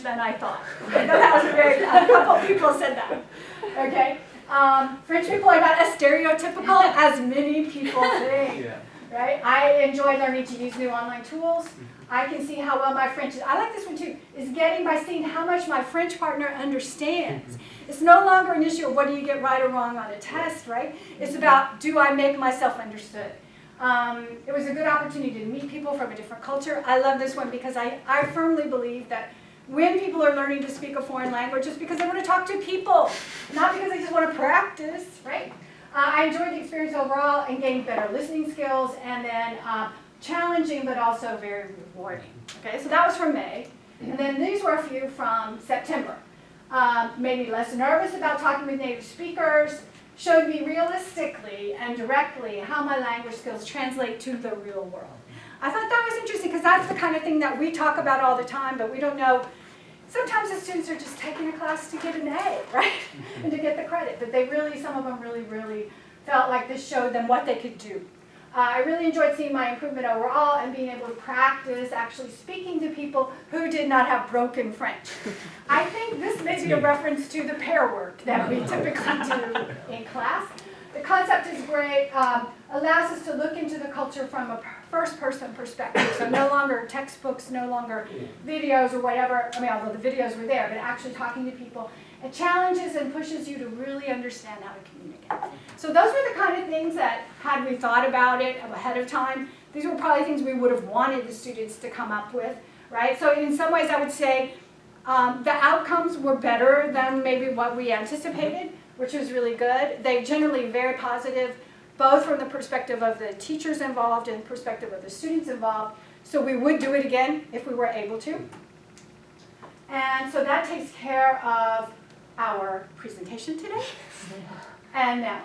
than I thought. I know that was a couple people said that. Okay, French people are not as stereotypical as many people think. Yeah. Right? I enjoy learning to use new online tools. I can see how well my French is. I like this one too, is getting by seeing how much my French partner understands. It's no longer an issue of what do you get right or wrong on a test, right? It's about, do I make myself understood? It was a good opportunity to meet people from a different culture. I love this one because I firmly believe that when people are learning to speak a foreign language, it's because they want to talk to people, not because they just want to practice, right? I enjoyed the experience overall and gained better listening skills, and then challenging but also very rewarding. Okay, so that was from May. And then these were a few from September. Made me less nervous about talking with native speakers, showed me realistically and directly how my language skills translate to the real world. I thought that was interesting because that's the kind of thing that we talk about all the time, but we don't know. Sometimes the students are just taking a class to get an A, right? And to get the credit. But they really, some of them really felt like this showed them what they could do. I really enjoyed seeing my improvement overall and being able to practice actually speaking to people who did not have broken French. I think this may be a reference to the pair work that we typically do in class. The concept is great, allows us to look into the culture from a first-person perspective. So no longer textbooks, no longer videos or whatever. I mean, although the videos were there, but actually talking to people. It challenges and pushes you to really understand how to communicate. So those were the kind of things that, had we thought about it ahead of time, these were probably things we would have wanted the students to come up with, right? So in some ways, I would say the outcomes were better than maybe what we anticipated, which was really good. They generally very positive, both from the perspective of the teachers involved and perspective of the students involved. So we would do it again if we were able to. And so that takes care of our presentation today. And now,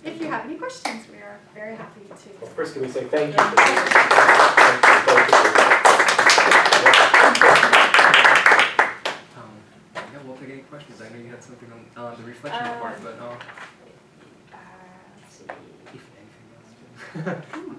if you have any questions, we are very happy to. Well, first, can we say thank you? Yeah, we'll take any questions. I know you had something on the reflection part, but Let's see. if anything else.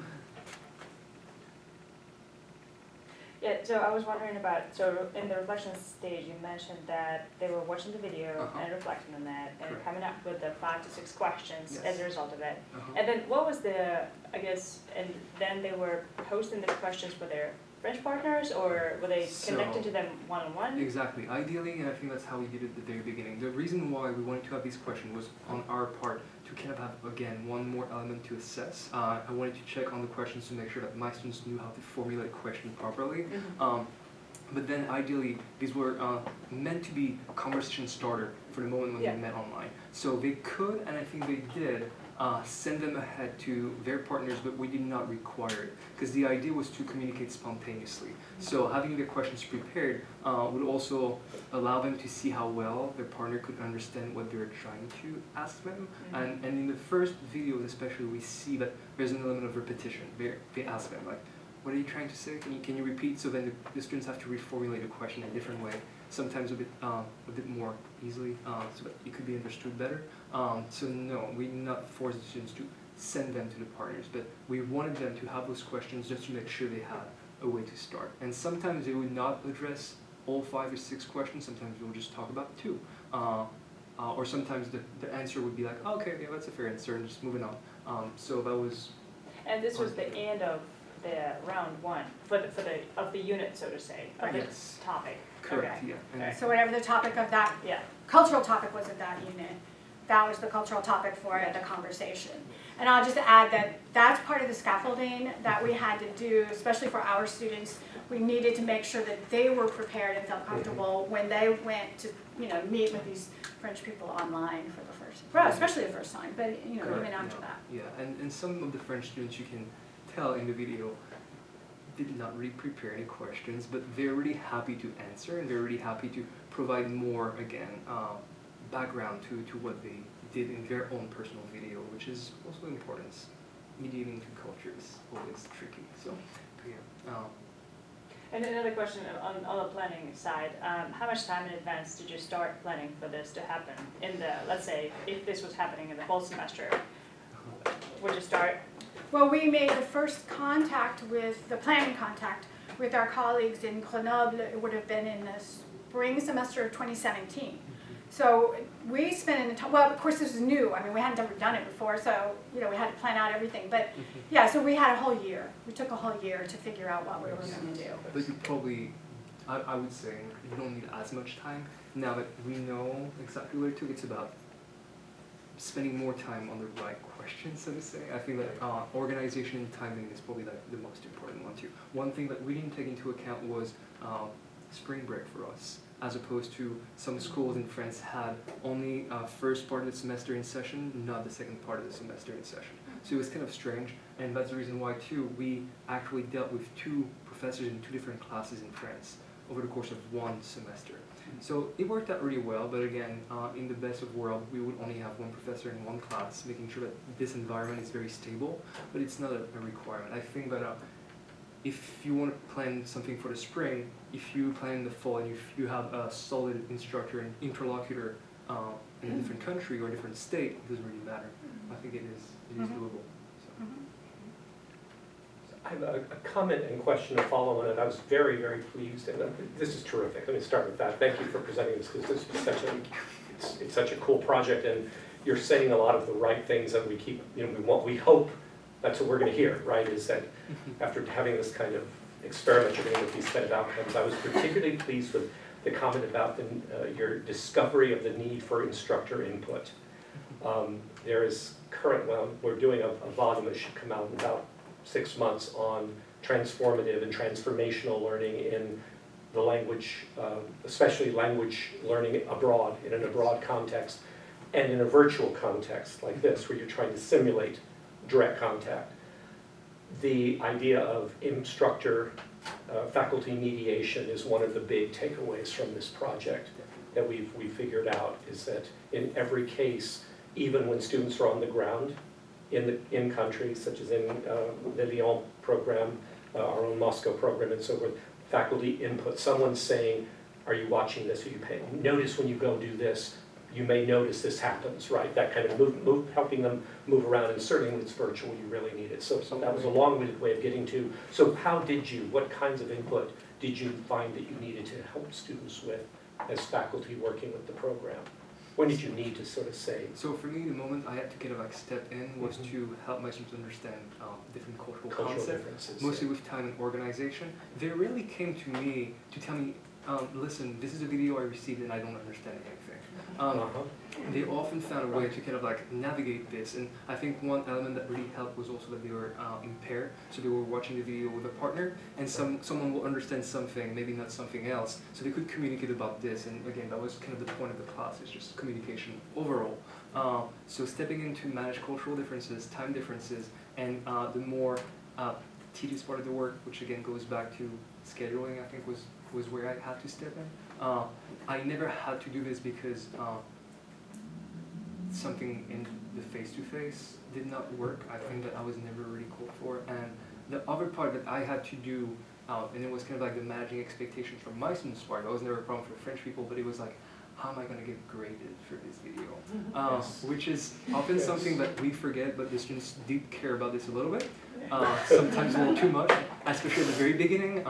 Yeah, so I was wondering about, so in the reflection stage, you mentioned that they were watching the video and reflecting on that and Correct. coming up with the 5 to 6 questions Yes. as a result of it. And then what was the, I guess, and then they were posting the questions for their French partners, or were they connecting to them one-on-one? Exactly. Ideally, and I think that's how we did it at the very beginning. The reason why we wanted to have these questions was on our part to kind of have, again, one more element to assess. I wanted to check on the questions to make sure that my students knew how to formulate questions properly. But then ideally, these were meant to be a conversation starter for the moment when we met online. So they could, and I think they did, send them ahead to their partners, but we did not require it, because the idea was to communicate spontaneously. So having the questions prepared would also allow them to see how well their partner could understand what they were trying to ask them. And in the first videos especially, we see that there's an element of repetition. They ask them, like, what are you trying to say? Can you repeat? So then the students have to reformulate the question in a different way, sometimes a bit more easily, so that it could be understood better. So no, we did not force the students to send them to the partners, but we wanted them to have those questions just to make sure they had a way to start. And sometimes they would not address all 5 or 6 questions. Sometimes we'll just talk about 2. Or sometimes the answer would be like, oh, okay, yeah, that's a fair answer, and just moving on. So that was. And this was the end of the round 1 of the unit, so to say, of the topic. Correct. Okay. Yeah. So whatever the topic of that cultural topic was of that unit, that was the cultural topic for the conversation. And I'll just add that that's part of the scaffolding that we had to do, especially for our students. We needed to make sure that they were prepared and felt comfortable when they went to, meet with these French people online for the first, well, especially the first time, but even after that. Yeah, and some of the French students, you can tell in the video, did not really prepare any questions, but they're really happy to answer, and they're really happy to provide more, again, background to what they did in their own personal video, which is also important. Mediating two cultures is always tricky. So, yeah. And another question on the planning side, how much time in advance did you start planning for this to happen? Let's say, if this was happening in the fall semester, would you start? Well, we made the first planning contact with our colleagues in Grenoble. It would have been in the spring semester of 2017. So we spent an entire, well, of course this was new. I mean, we hadn't ever done it before, so, you know, we had to plan out everything. But yeah, so we had a whole year. We took a whole year to figure out what we were going to do. But you probably, I would say, you don't need as much time. Now that we know exactly what it took, it's about spending more time on the right questions, so to say. I think that organization and timing is probably like the most important one too. One thing that we didn't take into account was spring break for us, as opposed to some schools in France had only first part of the semester in session, not the second part of the semester in session. So it was kind of strange, and that's the reason why too we actually dealt with 2 professors in 2 different classes in France over the course of 1 semester. So it worked out really well, but again, in the best of world, we would only have 1 professor in 1 class, making sure that this environment is very stable, but it's not a requirement. I think that if you want to plan something for the spring, if you plan in the fall and if you have a solid instructor and interlocutor in a different country or a different state, it doesn't really matter. I think it is doable. So. I have a comment and question to follow on it. I was very, very pleased, and this is terrific. Let me start with that. Thank you for presenting this, because this is it's such a cool project, and you're saying a lot of the right things that we keep, you know, we hope that's what we're going to hear, right? Is that after having this kind of experiment, you're going to get these set of outcomes. I was particularly pleased with the comment about your discovery of the need for instructor input. There is we're doing a volume that should come out in about 6 months on transformative and transformational learning in the language, especially language learning abroad, in an abroad context, and in a virtual context like this, where you're trying to simulate direct contact. The idea of instructor faculty mediation is one of the big takeaways from this project that we've figured out, is that in every case, even when students are on the ground in countries such as in the Lyon program, our own Moscow program and so forth, faculty input, someone's saying, are you watching this? Are you paying? Notice when you go do this, you may notice this happens, right? That kind of helping them move around, and certainly when it's virtual, you really need it. So that was a long-winded way of getting to, so what kinds of input did you find that you needed to help students with as faculty working with the program? When did you need to sort of say? So for me, the moment I had to kind of like step in was to help my students understand different cultural concepts, differences, mostly with time and organization. They really came to me to tell me, listen, this is a video I received and I don't understand anything. They often found a way to kind of like navigate this, and I think one element that really helped was also that they were impaired, so they were watching the video with a partner, and someone will understand something, maybe not something else, so they could communicate about this, and again, that was kind of the point of the class, is just communication overall. So stepping in to manage cultural differences, time differences, and the more tedious part of the work, which again goes back to scheduling, I think was where I had to step in. I never had to do this because something in the face-to-face did not work. I think that I was never really called for. And the other part that I had to do, and it was kind of like the managing expectations from my students' part. That was never a problem for French people, but it was like, how am I going to get graded for this video? Which is often something that we forget, but the students did care about this a little bit. Sometimes a little too much, especially at the very beginning.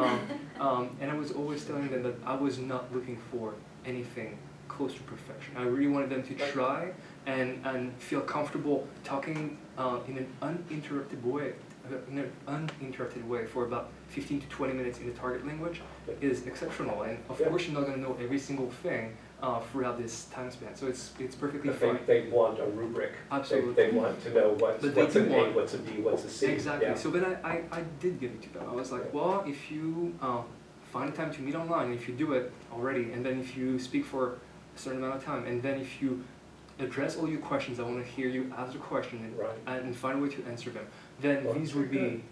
And I was always telling them that I was not looking for anything close to perfection. I really wanted them to try and feel comfortable talking in an uninterrupted way for about 15 to 20 minutes in the target language is exceptional. And of course, you're not going to know every single thing throughout this time span. So it's perfectly fine. They want a rubric. Absolutely. They want to know what's an A, what's a B, what's a C. Exactly. Yeah. So then I did give it to them. I was like, well, if you find time to meet online, if you do it already, and then if you speak for a certain amount of time, and then if you address all your questions, I want to hear you ask a question and find a way to answer them. Then these would be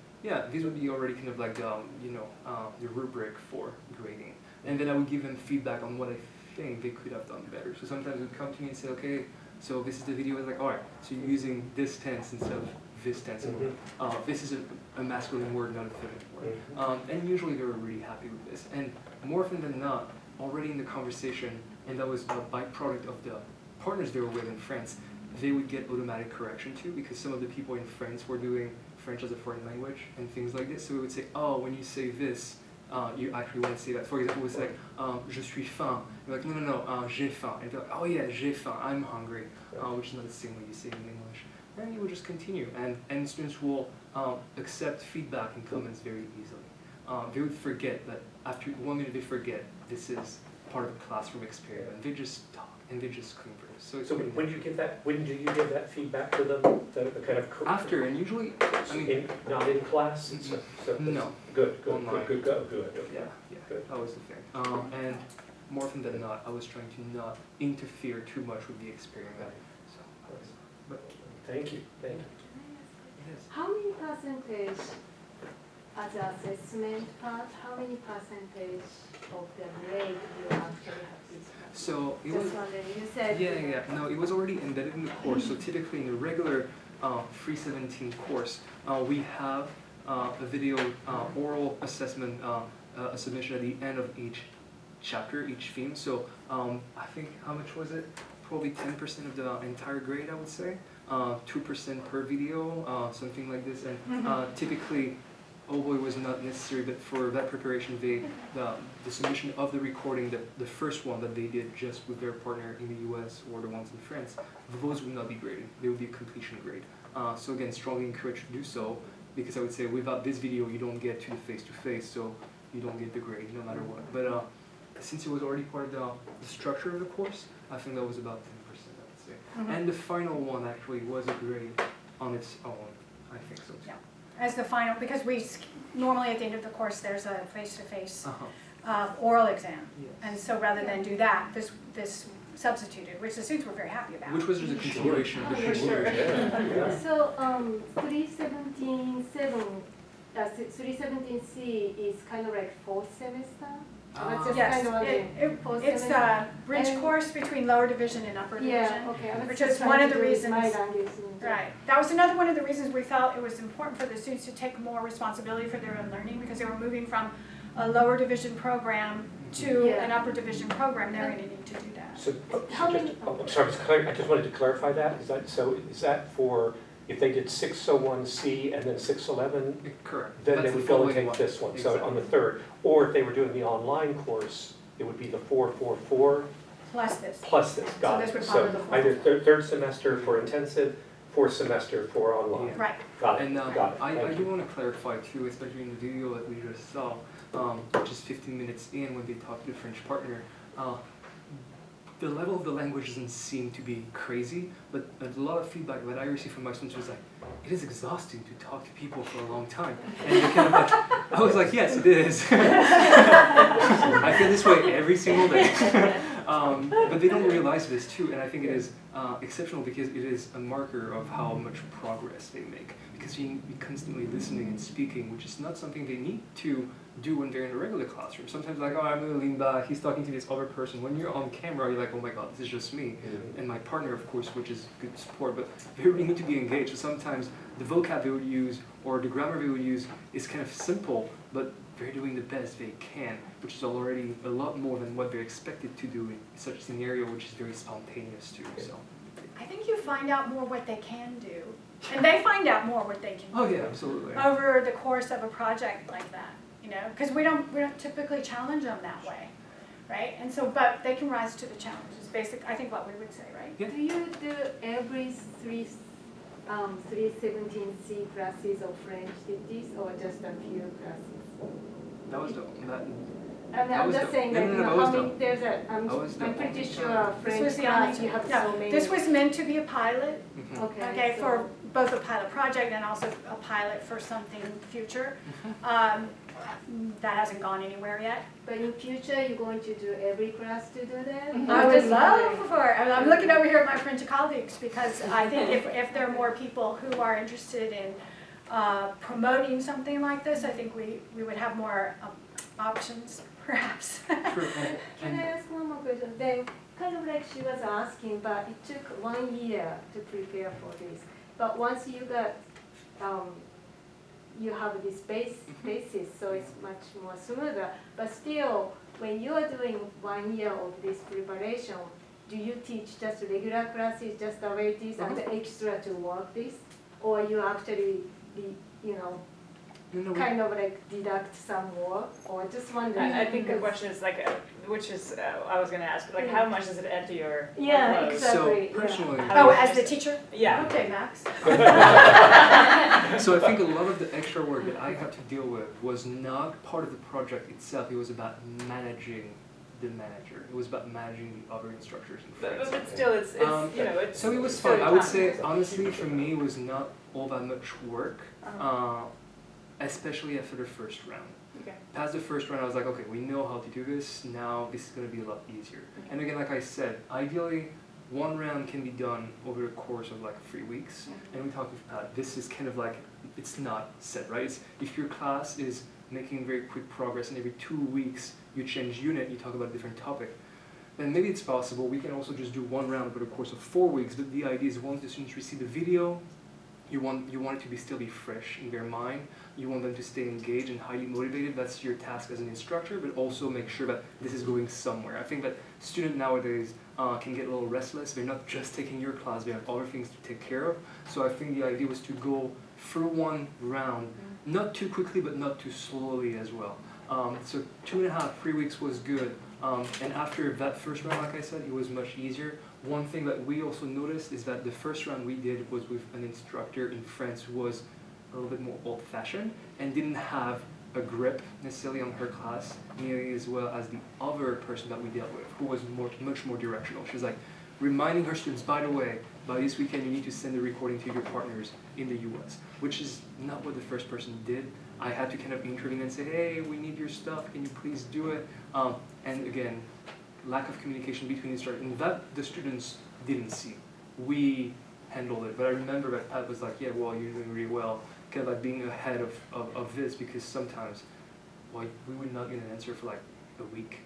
already kind of like the rubric for grading. And then I would give them feedback on what I think they could have done better. So sometimes they would come to me and say, okay, so this is the video. I was like, all right, so you're using this tense instead of this tense. This is a masculine word, not a feminine word. And usually they were really happy with this. And more often than not, already in the conversation, and that was a byproduct of the partners they were with in France, they would get automatic correction too, because some of the people in France were doing French as a foreign language and things like this. So we would say, oh, when you say this, you actually want to say that. For example, it's like, je suis faim. You're like, no, j'ai faim. And you're like, oh yeah, j'ai faim, I'm hungry, which is not the same way you say it in English. And you will just continue. And students will accept feedback and comments very easily. They would forget that after 1 minute they forget this is part of a classroom experiment. They just talk and they just converse. So it's So really when do you give that feedback to them, the kind of? after, and usually, I mean, Not in class? no. Good, Online. good, okay. Yeah, Good. that was the thing. And more often than not, I was trying to not interfere too much with the experiment. So, but Thank you. it is. How many percentage as assessment part, how many percentage of the grade you actually have this part? So it was. Just wondering, you said. Yeah. No, it was already embedded in the course. So typically in the regular 317 course, we have a video oral assessment, a submission at the end of each chapter, each theme. So I think, how much was it? Probably 10% of the entire grade, I would say. 2% per video, something like this. And typically, although it was not necessary, but for that preparation, the submission of the recording, the first one that they did just with their partner in the US or the ones in France, those would not be graded. They would be a completion grade. So again, strongly encourage to do so, because I would say without this video, you don't get to the face-to-face, so you don't get the grade no matter what. But since it was already part of the structure of the course, I think that was about 10%, I would say. And the final one actually was a grade on its own. I think so too. Yeah. As the final, because normally at the end of the course, there's a face-to-face oral exam. Yes. And so rather than do that, this substituted, which the students were very happy about. Which was just a continuation of the For sure. Yeah. So, 317C is kind of like fourth semester? That's just Yes, kind of wondering. Fourth it's semester? a bridge And- course between lower division and upper division. Yeah, okay. I was which just is trying one of to the do with my reasons- language. Right. That was another one of the reasons we felt it was important for the students to take more responsibility for their own learning, because they were moving from a lower division program to Yeah. an upper division program. They're going to need to do that. So, How many- I'm sorry, I just wanted to clarify that. Is that for, if they did 601C and then 611, Correct. then That's they the would go and following take this one, so Exactly. on the third. Or if they were doing the online course, it would be the 444 Plus this. plus this, got this it. would follow the So either third semester for intensive, fourth semester for online. Yeah. Right. Got it, And got it. I Thank do you. want to clarify too, especially in the video that we just saw, which is 15 minutes in when they talk to the French partner. The level of the language doesn't seem to be crazy, but a lot of feedback that I received from my students was like, it is exhausting to talk to people for a long time. And they kind of like, I was like, yes, it is. I feel this way every single day. But they don't realize this too, and I think it is exceptional because it is a marker of how much progress they make. Because you need to be constantly listening and speaking, which is not something they need to do when they're in a regular classroom. Sometimes like, oh, I'm going to lean back, he's talking to this other person. When you're on camera, you're like, oh my god, this is just me. And my partner, of course, which is good support, but they really need to be engaged. So sometimes the vocab they would use or the grammar they would use is kind of simple, but they're doing the best they can, which is already a lot more than what they're expected to do in such a scenario, which is very spontaneous too. So. I think you find out more what they can do, and they find out more what they can do. Oh yeah, absolutely. Over the course of a project like that, you know, because we don't typically challenge them that way, right? And so, but they can rise to the challenge. Is basic, I think, what we would say, right? Do you do every 317C classes of French cities or just a few classes? That was dope. I'm That was just dope. saying No, that, no, you no, know, that was how many, dope. there's a, That was I'm dope. pretty sure This was French the only class, you have so many. This was meant to be a pilot, Mhm. okay, so- for both a pilot project and also a pilot for something future. That hasn't gone anywhere yet. But in future, you're going to do every class to do that? I would love for, I'm looking over here at my French colleagues, because I think if there are more people who are interested in promoting something like this, I think we would have more options, perhaps. Sure. Can I ask one more question? Then, kind of like she was asking, but it took 1 year to prepare for this. But once you got, you have this basis, so it's much more smoother. But still, when you are doing 1 year of this preparation, do you teach just regular classes, just the way it is, and the extra to work this? Or you actually, No, we- kind of like deduct some more, or just wondering? I think the question is like, which is, I was gonna ask, like, how much does it add to your Yeah, workload? exactly. So personally, Oh, as the teacher? Yeah. Okay, Max. so I think a lot of the extra work that I had to deal with was not part of the project itself. It was about managing the manager. It was about managing the other instructors and friends. But still, it's you know, it's. So it was still fun. your I would time. say, honestly, for me, it was not all that much work, Uh-huh. especially after the first round. Okay. Past the first round, I was like, okay, we know how to do this. Now this is going to be a lot easier. Okay. And again, like I said, ideally, one round can be done over the course of like 3 weeks. Mhm. And we talked with Pat, this is kind of like, it's not set, right? It's, if your class is making very quick progress and every 2 weeks you change unit, you talk about a different topic, then maybe it's possible. We can also just do one round over the course of 4 weeks. But the idea is once the students receive the video, you want it to still be fresh in their mind. You want them to stay engaged and highly motivated. That's your task as an instructor, but also make sure that this is going somewhere. I think that students nowadays can get a little restless. They're not just taking your class, they have other things to take care of. So I think the idea was to go through one round, not too quickly, but not too slowly as well. So 2.5, 3 weeks was good. And after that first round, like I said, it was much easier. One thing that we also noticed is that the first round we did was with an instructor in France who was a little bit more old-fashioned and didn't have a grip necessarily on her class nearly as well as the other person that we dealt with, who was much more directional. She was like reminding her students, by the way, by this weekend you need to send the recording to your partners in the US, which is not what the first person did. I had to kind of intervene and say, hey, we need your stuff, can you please do it? And again, lack of communication between instructors, and that the students didn't see. We handled it, but I remember that Pat was like, yeah, well, you're doing really well, kind of like being ahead of this, because sometimes, like, we would not get an answer for like a week.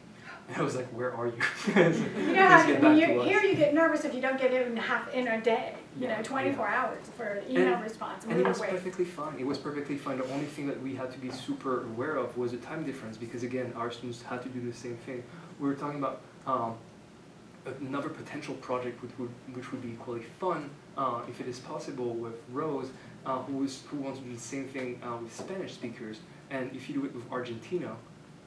And I was like, where are you? You know how, here you get nervous if you don't get it in a day, you know, Yeah, 24 hours for an email response. And it was wait. perfectly fine. It was perfectly fine. The only thing that we had to be super aware of was the time difference, because again, our students had to do the same thing. We were talking about another potential project which would be equally fun, if it is possible, with Rose, who wants to do the same thing with Spanish speakers. And if you do it with Argentina,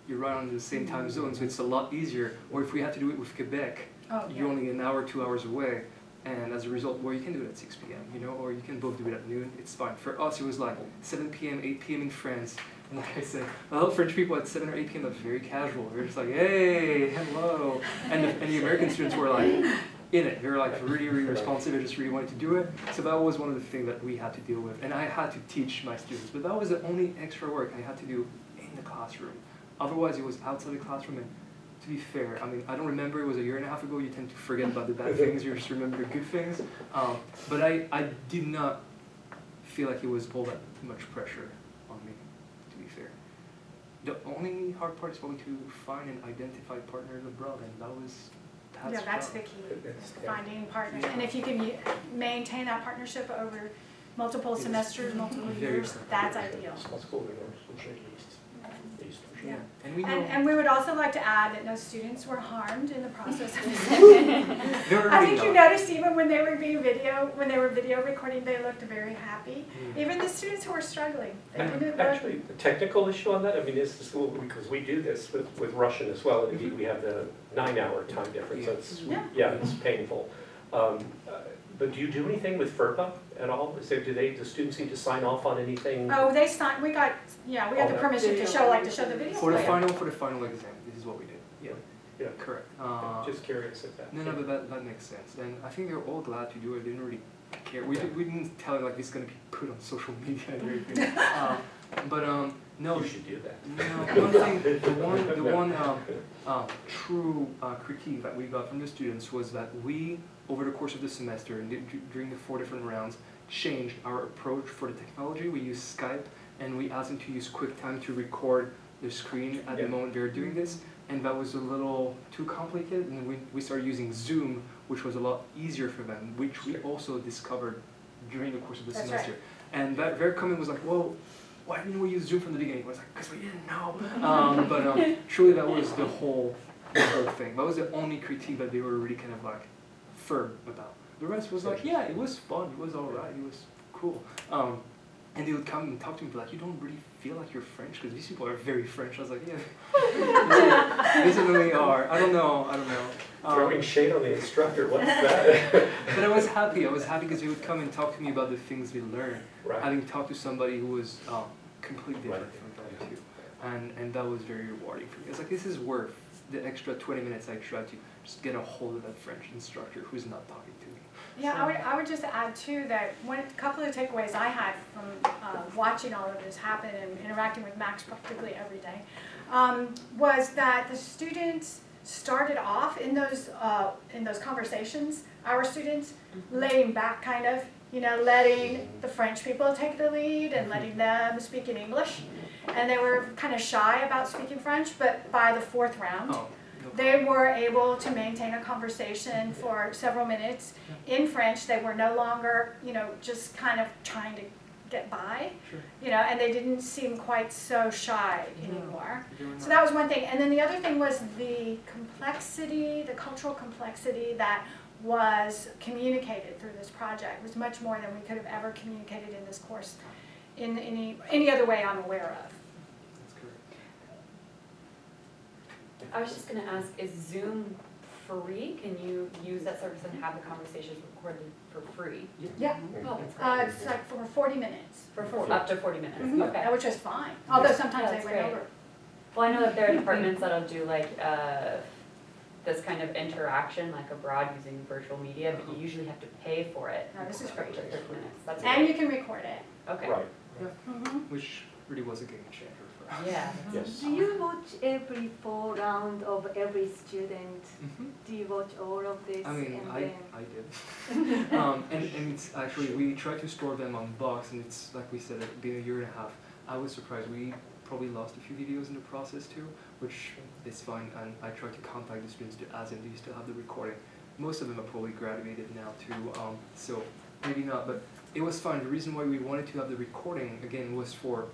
you're right on the same time zone, so it's a lot easier. Or if we had to do it with Quebec, you're only an hour, 2 hours away. And as a result, well, you can do it at 6 p.m., you know, or you can both do it at noon. It's fine. For us, it was like 7 p.m., 8 p.m. in France. And like I said, a lot of French people at 7 or 8 p.m. are very casual. They're just like, hey, hello. And the American students were like in it. They were like really, really responsive. They just really wanted to do it. So that was one of the things that we had to deal with. And I had to teach my students. But that was the only extra work I had to do in the classroom. Otherwise, it was outside the classroom. And to be fair, I mean, I don't remember, it was a year and a half ago. You tend to forget about the bad things. You just remember the good things. But I did not feel like it was all that much pressure on me, to be fair. The only hard part is probably to find and identify partners abroad, and that was Pat's That's job. the key, finding partners. And if you can maintain that partnership over multiple semesters, multiple years, that's ideal. Yeah. And we know And we would also like to add that no students were harmed in the process of this. there are I really think you not. noticed even when they were video recording, they looked very happy. Even the students who were struggling, they didn't look. Actually, the technical issue on that, I mean, is this, because we do this with Russian as well. We have the 9-hour time difference, so it's, it's painful. But do you do anything with FERPA at all? Do students need to sign off on anything? Oh, they signed. We got the permission to show the video. For the final exam, this is what we did. Yeah. Correct. Just curious if that. No, but that makes sense. And I think they're all glad to do it. They didn't really care. We didn't tell them like it's going to be put on social media and everything. No. You should do that. No, one thing, the one true critique that we got from the students was that we, over the course of the semester and during the 4 different rounds, changed our approach for the technology. We used Skype, and we asked them to use QuickTime to record the screen at the moment they were doing this, and that was a little too complicated, and we started using Zoom, which was a lot easier for them, which we also discovered during the course of the semester. Right. And that their comment was like, well, why didn't we use Zoom from the beginning? I was like, because we didn't know. Truly that was the whole thing. That was the only critique that they were really kind of like firm about. The rest was like, yeah, it was fun, it was all right, it was cool. And they would come and talk to me, like, you don't really feel like you're French, because these people are very French. I was like, yeah, they certainly are. I don't know. Throwing shade on the instructor, what's that? But I was happy because they would come and talk to me about the things they learned, Right. having talked to somebody who was completely different Right. from them too. And that was very rewarding for me. It's like, this is worth the extra 20 minutes I tried to just get a hold of that French instructor who's not talking to me. Yeah, I would just add too that a couple of takeaways I had from watching all of this happen and interacting with Max practically every day was that the students started off in those conversations, our students, laying back kind of, letting the French people take the lead and letting them speak in English. And they were kind of shy about speaking French, but by the fourth round, they were able to maintain a conversation for several minutes in French. They were no longer, just kind of trying to get by, and they didn't seem quite so shy anymore. So that was one thing. And then the other thing was the complexity, the cultural complexity that was communicated through this project was much more than we could have ever communicated in this course in any other way I'm aware of. That's correct. I was just gonna ask, is Zoom free? Can you use that service and have the conversations recorded for free? Yeah, Oh, that's great. it's like for 40 minutes. Up to 40 minutes, okay. Which was fine, although sometimes Yeah, they that's went great. over. Well, I know that there are departments that'll do like, this kind of interaction, like abroad using virtual media, but you usually have to pay for it. No, this is free. Up to 30 minutes, that's And great. you can record it. Okay. Right, Which really was a game changer for us. Yeah. yes. Do you watch every 4 round of every student? Do you watch all of this? I mean, and I then did. And it's actually, we try to store them on box, and it's like we said, it's been a year and a half. I was surprised. We probably lost a few videos in the process too, which is fine. And I tried to contact the students to ask them, do you still have the recording? Most of them are probably graduated now too, so maybe not, but it was fine. The reason why we wanted to have the recording, again, was for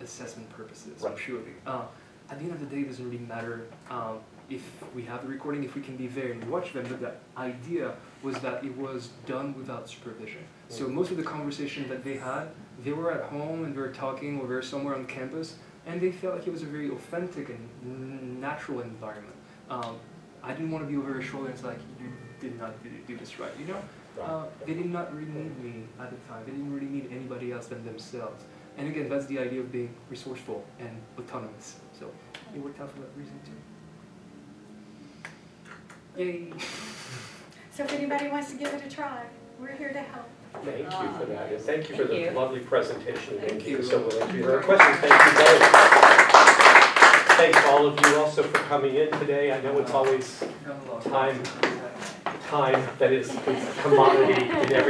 assessment purposes, Right. purely. At the end of the day, it doesn't really matter if we have the recording, if we can be there and watch them, but the idea was that it was done without supervision. So most of the conversations that they had, they were at home and they were talking or they were somewhere on campus, and they felt like it was a very authentic and natural environment. I didn't want to be over their shoulder and it's like, you did not do this right, They did not really need me at the time. They didn't really need anybody else than themselves. And again, that's the idea of being resourceful and autonomous. So it worked out for that reason too. Yay! So if anybody wants to give it a try, we're here to help. Thank you for that, and thank you for Thank the you. lovely presentation. Thank Thank you you. so much. If there are questions, thank you both. Thank all of you also for coming in today. I know it's always time that is a commodity in every